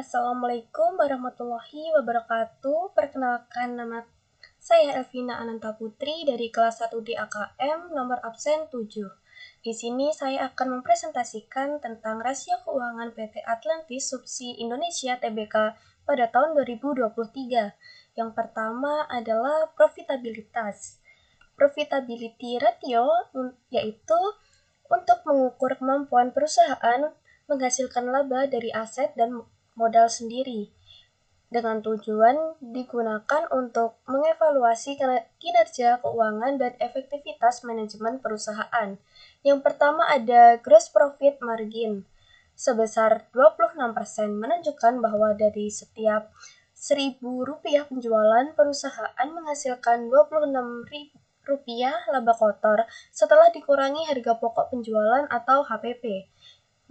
Assalamualaikum warahmatullahi wabarakatuh. Perkenalkan, nama saya Elvina Ananta Putri dari kelas 1D AKM nomor absen 7. Di sini saya akan mempresentasikan tentang rasio keuangan PT Atlantis Subsi Indonesia Tbk pada tahun 2023. Yang pertama adalah profitabilitas. Profitability ratio yaitu untuk mengukur kemampuan perusahaan menghasilkan laba dari aset dan modal sendiri, dengan tujuan digunakan untuk mengevaluasi kinerja keuangan dan efektivitas manajemen perusahaan. Yang pertama ada gross profit margin sebesar 26%, menunjukkan bahwa dari setiap Rp1.000 penjualan, perusahaan menghasilkan Rp26.000 laba kotor setelah dikurangi harga pokok penjualan atau HPP.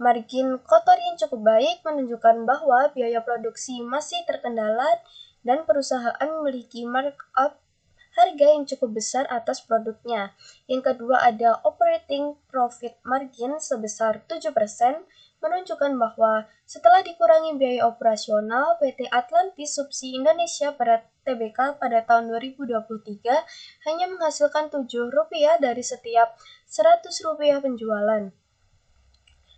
Margin kotor yang cukup baik menunjukkan bahwa biaya produksi masih terkendala dan perusahaan memiliki markup harga yang cukup besar atas produknya. Yang kedua ada operating profit margin sebesar 7%, menunjukkan bahwa setelah dikurangi biaya operasional, PT Atlantis Subsi Indonesia pada Tbk pada tahun 2023 hanya menghasilkan Rp7 dari setiap Rp100 penjualan.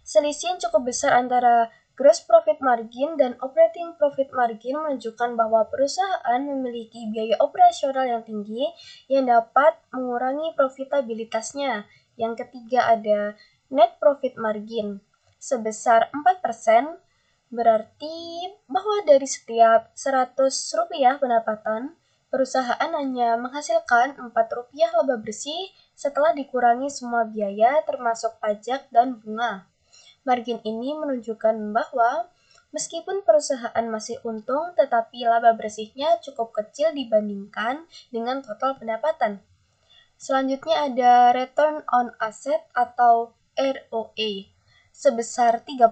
Selisih yang cukup besar antara gross profit margin dan operating profit margin menunjukkan bahwa perusahaan memiliki biaya operasional yang tinggi yang dapat mengurangi profitabilitasnya. Yang ketiga ada net profit margin sebesar 4%, berarti bahwa dari setiap Rp100 pendapatan, perusahaan hanya menghasilkan Rp4 laba bersih setelah dikurangi semua biaya termasuk pajak dan bunga. Margin ini menunjukkan bahwa meskipun perusahaan masih untung, tetapi laba bersihnya cukup kecil dibandingkan dengan total pendapatan. Selanjutnya ada return on asset atau ROA sebesar 3%,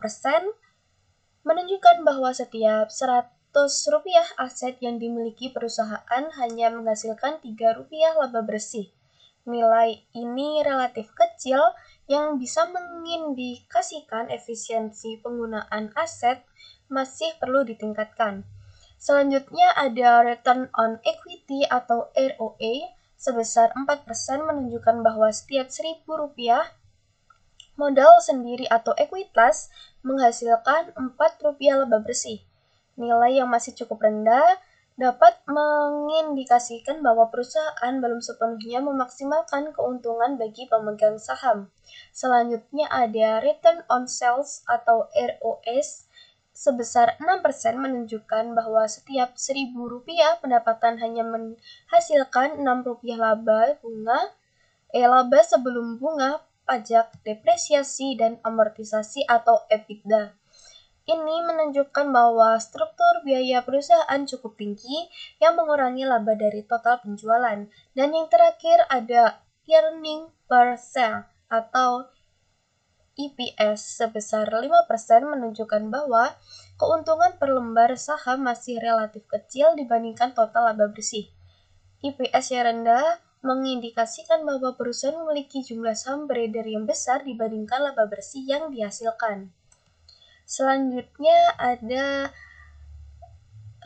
menunjukkan bahwa setiap Rp100 aset yang dimiliki perusahaan hanya menghasilkan Rp3 laba bersih. Nilai ini relatif kecil yang bisa mengindikasikan efisiensi penggunaan aset masih perlu ditingkatkan. Selanjutnya ada return on equity atau ROE sebesar 4%, menunjukkan bahwa setiap Rp1.000 modal sendiri atau ekuitas menghasilkan Rp4 laba bersih. Nilai yang masih cukup rendah dapat mengindikasikan bahwa perusahaan belum sepenuhnya memaksimalkan keuntungan bagi pemegang saham. Selanjutnya ada return on sales atau ROS sebesar 6%, menunjukkan bahwa setiap Rp1.000 pendapatan hanya menghasilkan Rp6 laba sebelum bunga, pajak, depresiasi, dan amortisasi atau EBITDA. Ini menunjukkan bahwa struktur biaya perusahaan cukup tinggi yang mengurangi laba dari total penjualan. Dan yang terakhir ada earning per share atau EPS sebesar 5%, menunjukkan bahwa keuntungan per lembar saham masih relatif kecil dibandingkan total laba bersih. EPS yang rendah mengindikasikan bahwa perusahaan memiliki jumlah saham beredar yang besar dibandingkan laba bersih yang dihasilkan. Selanjutnya ada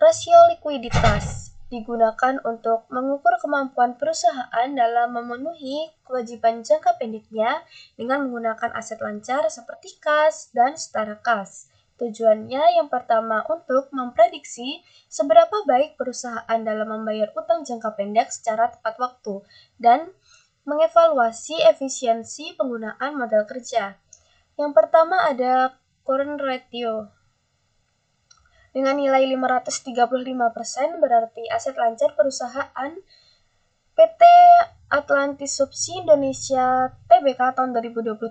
rasio likuiditas, digunakan untuk mengukur kemampuan perusahaan dalam memenuhi kewajiban jangka pendeknya dengan menggunakan aset lancar seperti kas dan setara kas. Tujuannya yang pertama untuk memprediksi seberapa baik perusahaan dalam membayar utang jangka pendek secara tepat waktu dan mengevaluasi efisiensi penggunaan modal kerja. Yang pertama ada current ratio. Dengan nilai 535%, berarti aset lancar perusahaan PT Atlantis Subsi Indonesia Tbk tahun 2023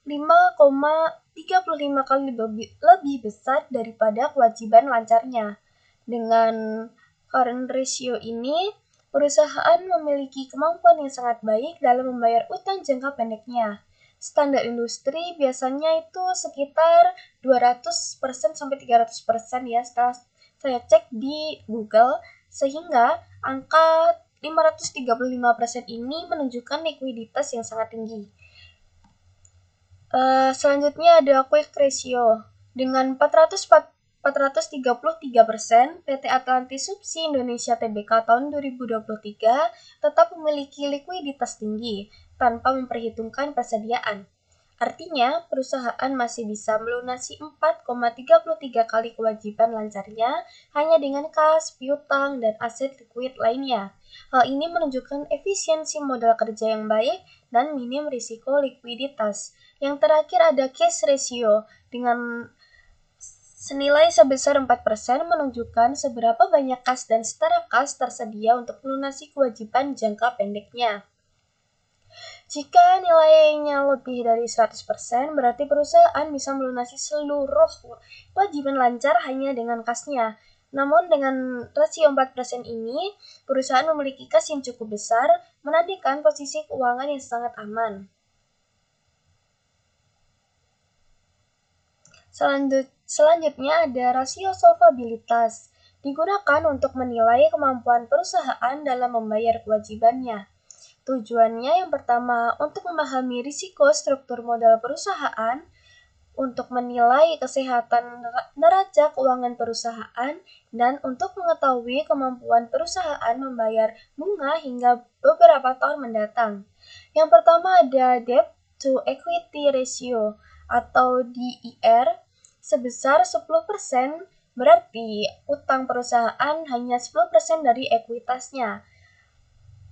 5,35 kali lebih besar daripada kewajiban lancarnya. Dengan current ratio ini, perusahaan memiliki kemampuan yang sangat baik dalam membayar utang jangka pendeknya. Standar industri biasanya itu sekitar 200% sampai 300% ya, setelah saya cek di Google, sehingga angka 535% ini menunjukkan likuiditas yang sangat tinggi. Selanjutnya ada quick ratio dengan 440% 433%, PT Atlantis Subsidi Indonesia Tbk tahun 2023 tetap memiliki likuiditas tinggi tanpa memperhitungkan persediaan. Artinya, perusahaan masih bisa melunasi 4,33 kali kewajiban lancarnya hanya dengan kas, piutang, dan aset likuid lainnya. Hal ini menunjukkan efisiensi modal kerja yang baik dan minim risiko likuiditas. Yang terakhir ada cash ratio dengan senilai sebesar 4% menunjukkan seberapa banyak kas dan setara kas tersedia untuk melunasi kewajiban jangka pendeknya. Jika nilainya lebih dari 100%, berarti perusahaan bisa melunasi seluruh kewajiban lancar hanya dengan kasnya. Namun dengan rasio 4% ini, perusahaan memiliki kas yang cukup besar, menandakan posisi keuangan yang sangat aman. Selanjutnya ada rasio solvabilitas, digunakan untuk menilai kemampuan perusahaan dalam membayar kewajibannya. Tujuannya yang pertama untuk memahami risiko struktur modal perusahaan, untuk menilai kesehatan neraca keuangan perusahaan, dan untuk mengetahui kemampuan perusahaan membayar bunga hingga beberapa tahun mendatang. Yang pertama ada debt to equity ratio atau DER sebesar 10%, berarti utang perusahaan hanya 10% dari ekuitasnya.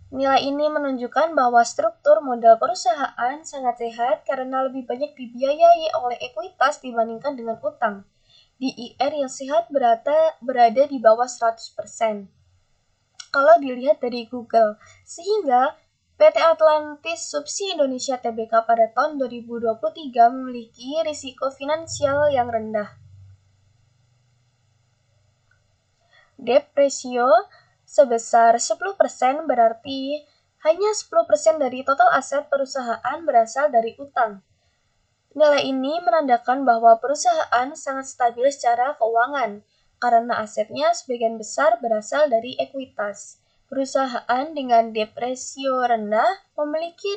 Nilai ini menunjukkan bahwa struktur modal perusahaan sangat sehat karena lebih banyak dibiayai oleh ekuitas dibandingkan dengan utang. DIR yang sehat berada di bawah 100%. Kalau dilihat dari Google, sehingga PT Atlantis Subsidi Indonesia Tbk pada tahun 2023 memiliki risiko finansial yang rendah. Debt ratio sebesar 10% berarti hanya 10% dari total aset perusahaan berasal dari utang. Nilai ini menandakan bahwa perusahaan sangat stabil secara keuangan, karena asetnya sebagian besar berasal dari ekuitas. Perusahaan dengan debt ratio rendah memiliki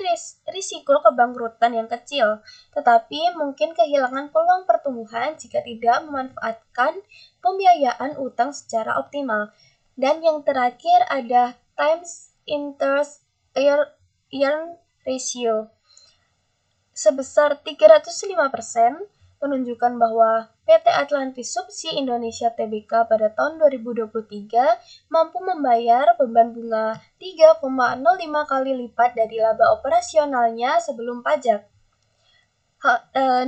risiko kebangkrutan yang kecil, tetapi mungkin kehilangan peluang pertumbuhan jika tidak memanfaatkan pembiayaan utang secara optimal. Dan yang terakhir ada times interest earn ratio sebesar 305%, menunjukkan bahwa PT Atlantis Subsidi Indonesia Tbk pada tahun 2023 mampu membayar beban bunga 3,05 kali lipat dari laba operasionalnya sebelum pajak.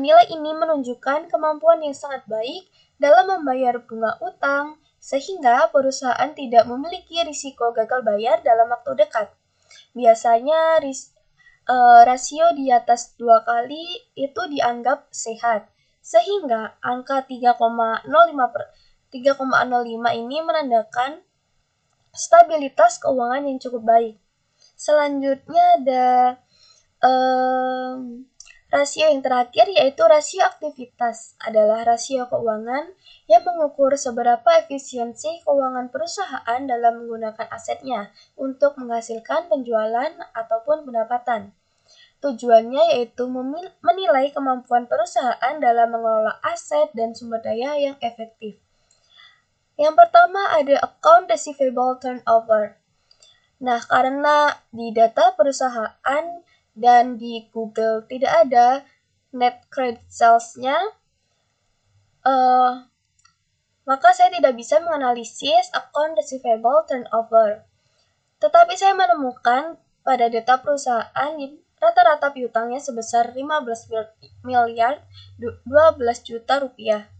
Nilai ini menunjukkan kemampuan yang sangat baik dalam membayar bunga utang, sehingga perusahaan tidak memiliki risiko gagal bayar dalam waktu dekat. Biasanya rasio di atas 2 kali itu dianggap sehat, sehingga angka 3,05 ini menandakan stabilitas keuangan yang cukup baik. Selanjutnya ada rasio yang terakhir, yaitu rasio aktivitas, adalah rasio keuangan yang mengukur seberapa efisiensi keuangan perusahaan dalam menggunakan asetnya untuk menghasilkan penjualan ataupun pendapatan. Tujuannya yaitu menilai kemampuan perusahaan dalam mengelola aset dan sumber daya yang efektif. Yang pertama ada account receivable turnover. Nah, karena di data perusahaan dan di Google tidak ada net credit sales-nya, maka saya tidak bisa menganalisis account receivable turnover. Tetapi saya menemukan pada data perusahaan rata-rata piutangnya sebesar 15 miliar 12 juta rupiah.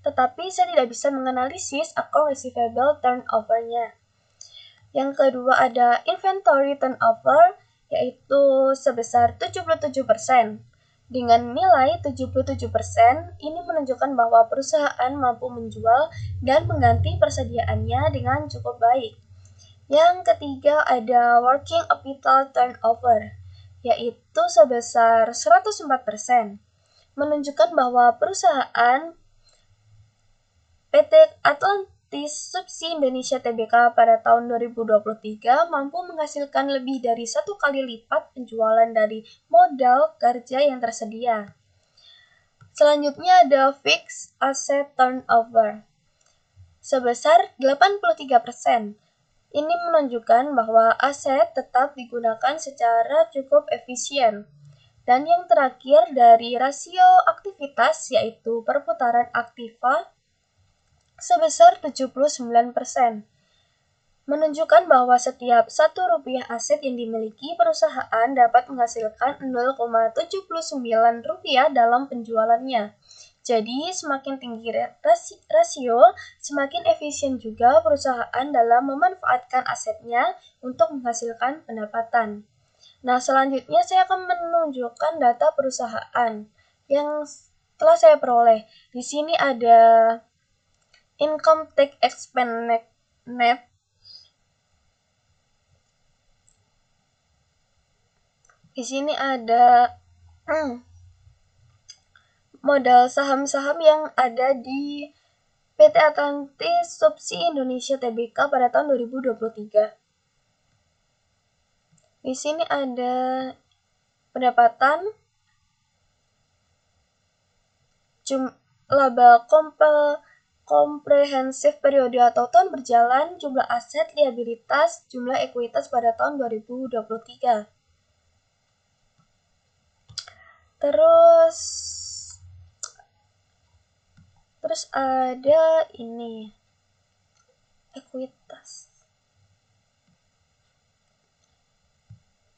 Tetapi saya tidak bisa menganalisis account receivable turnover-nya. Yang kedua ada inventory turnover, yaitu sebesar 77%. Dengan nilai 77%, ini menunjukkan bahwa perusahaan mampu menjual dan mengganti persediaannya dengan cukup baik. Yang ketiga ada working capital turnover, yaitu sebesar 104%, menunjukkan bahwa perusahaan PT Atlantis Subsidi Indonesia Tbk pada tahun 2023 mampu menghasilkan lebih dari 1 kali lipat penjualan dari modal kerja yang tersedia. Selanjutnya ada fixed asset turnover sebesar 83%. Ini menunjukkan bahwa aset tetap digunakan secara cukup efisien. Dan yang terakhir dari rasio aktivitas yaitu perputaran aktiva sebesar 79%. Menunjukkan bahwa setiap Rp1 aset yang dimiliki perusahaan dapat menghasilkan Rp0,79 dalam penjualannya. Jadi, semakin tinggi rasio, semakin efisien juga perusahaan dalam memanfaatkan asetnya untuk menghasilkan pendapatan. Nah, selanjutnya saya akan menunjukkan data perusahaan yang telah saya peroleh. Di sini ada income tax expense net. Di sini ada modal saham-saham yang ada di PT Atlantis Subsi Indonesia Tbk pada tahun 2023. Di sini ada pendapatan, laba komprehensif periode atau tahun berjalan, jumlah aset, liabilitas, jumlah ekuitas pada tahun 2023. Terus ada ini ekuitas,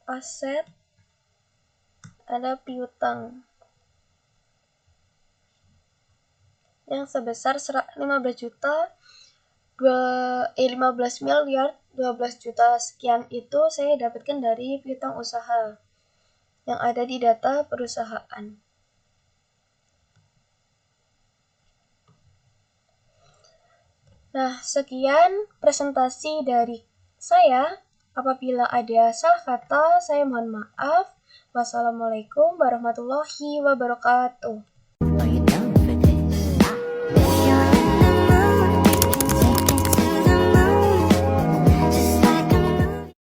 aset, ada piutang yang sebesar 15 miliar 12 juta sekian itu saya dapatkan dari piutang usaha yang ada di data perusahaan. Nah, sekian presentasi dari saya. Apabila ada salah kata, saya mohon maaf. Wassalamualaikum warahmatullahi wabarakatuh.